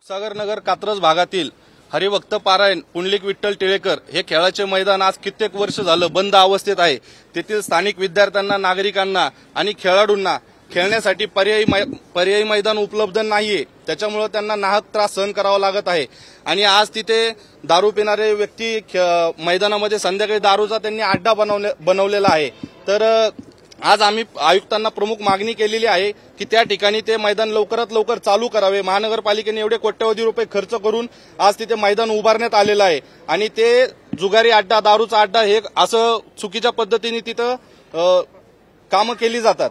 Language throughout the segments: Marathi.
सुखसागर नगर कात्रज भागातील हरिभक्त पारायण पुंडलिक विठ्ठल टिळेकर हे खेळाचे मैदान आज कित्येक वर्ष झालं बंद अवस्थेत आहे। तेथील स्थानिक विद्यार्थ्यांना, नागरिकांना आणि खेळाडूंना खेळण्यासाठी पर्यायी मैदान उपलब्ध नाहीये। त्याच्यामुळे त्यांना नाहक त्रास सहन करावा लागत आहे। आणि आज तिथे दारू पिणारे व्यक्ती मैदानामध्ये संध्याकाळी दारूचा त्यांनी अड्डा बनवलेला आहे। तर आज आम्ही आयुक्तांना प्रमुख मागणी केलेली आहे की त्या ठिकाणी ते मैदान लवकरात लवकर चालू करावे। महानगरपालिकेने एवढे कोट्यवधी रुपये खर्च करून आज तिथे मैदान उभारण्यात आलेलं आहे आणि ते जुगारी अड्डा, दारूचा अड्डा हे असं चुकीच्या पद्धतीने तिथं कामं केली जातात।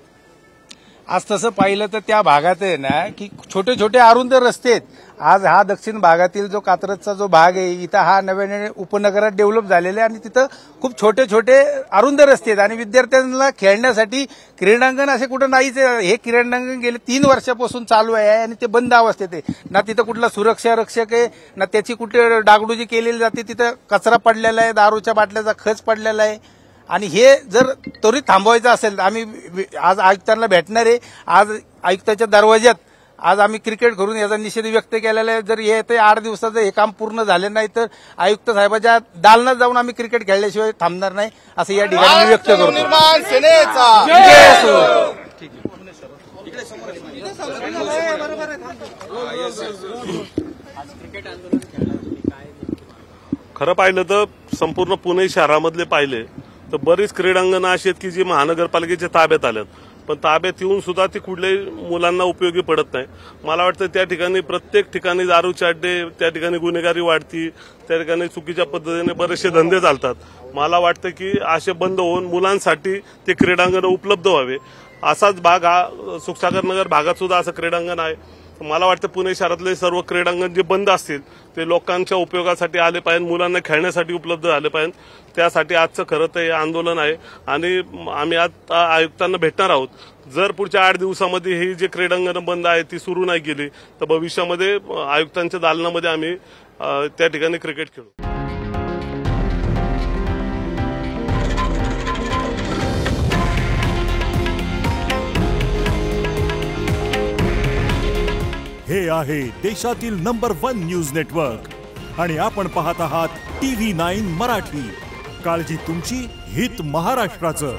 आज तसं पाहिलं तर त्या भागात आहे ना की छोटे छोटे अरुंद रस्ते आहेत। आज हा दक्षिण भागातील जो कात्रजचा जो भाग आहे इथं हा नव्याने उपनगरात डेव्हलप झालेला आहे आणि तिथं खूप छोटे छोटे अरुंद रस्ते आहेत आणि विद्यार्थ्यांना खेळण्यासाठी क्रीडांगण असे कुठं नाहीच आहे। हे क्रीडांगण गेले 3 वर्षापासून चालू आहे आणि ते बंद अवस्थेत आहे। ना तिथं कुठला सुरक्षा रक्षक आहे, ना त्याची कुठे डागडुजी केलेली जाते। तिथं कचरा पडलेला आहे, दारूच्या बाटल्याचा खच पडलेला आहे आणि हे जर त्वरित थांबवायचं असेल तर आम्ही आज आयुक्तांना भेटणार आहे। आज आयुक्ताच्या दरवाज्यात आज आम्ही क्रिकेट करून याचा निषेध व्यक्त केलेला आहे। जर येते 8 दिवसाचं हे काम पूर्ण झाले नाही तर आयुक्त साहेबाच्या दालनात जाऊन आम्ही क्रिकेट खेळल्याशिवाय थांबणार नाही असं या ठिकाणी व्यक्त करतो। खरं पाहिलं तर संपूर्ण पुणे शहरामधले पाहिले तर बरीच क्रीडांगणं अशी आहेत की जी महानगरपालिकेच्या ताब्यात आल्यात, पण ताब्यात येऊन सुद्धा ती कुठल्याही मुलांना उपयोगी पडत नाही। मला वाटतं त्या ठिकाणी प्रत्येक ठिकाणी दारूचे अड्डे, त्या ठिकाणी गुन्हेगारी वाढती, त्या ठिकाणी चुकीच्या पद्धतीने बरेचसे धंदे चालतात। मला वाटतं की असे बंद होऊन मुलांसाठी ते क्रीडांगण उपलब्ध व्हावे। असाच भाग हा सुखसागर नगर भागात सुद्धा असं क्रीडांगण आहे। मला वाटतं पुणे शहरातले सर्व क्रीडांगण जे बंद असतील ते लोकांच्या उपयोगासाठी आले पाहिजे, मुलांना खेळण्यासाठी उपलब्ध झाले पाहिजे। त्यासाठी आजचं खरं तर हे आंदोलन आहे आणि आम्ही आज आयुक्तांना भेटणार आहोत। जर पुढच्या 8 दिवसामध्ये ही जे क्रीडांगणं बंद आहे ती सुरू नाही केली तर भविष्यामध्ये आयुक्तांच्या दालनामध्ये आम्ही त्या ठिकाणी क्रिकेट खेळू। हे आहे देशातील नंबर 1 न्यूज नेटवर्क आणि आपण पाहत आहात TV9 मराठी। काळजी तुमची, हित महाराष्ट्राचं।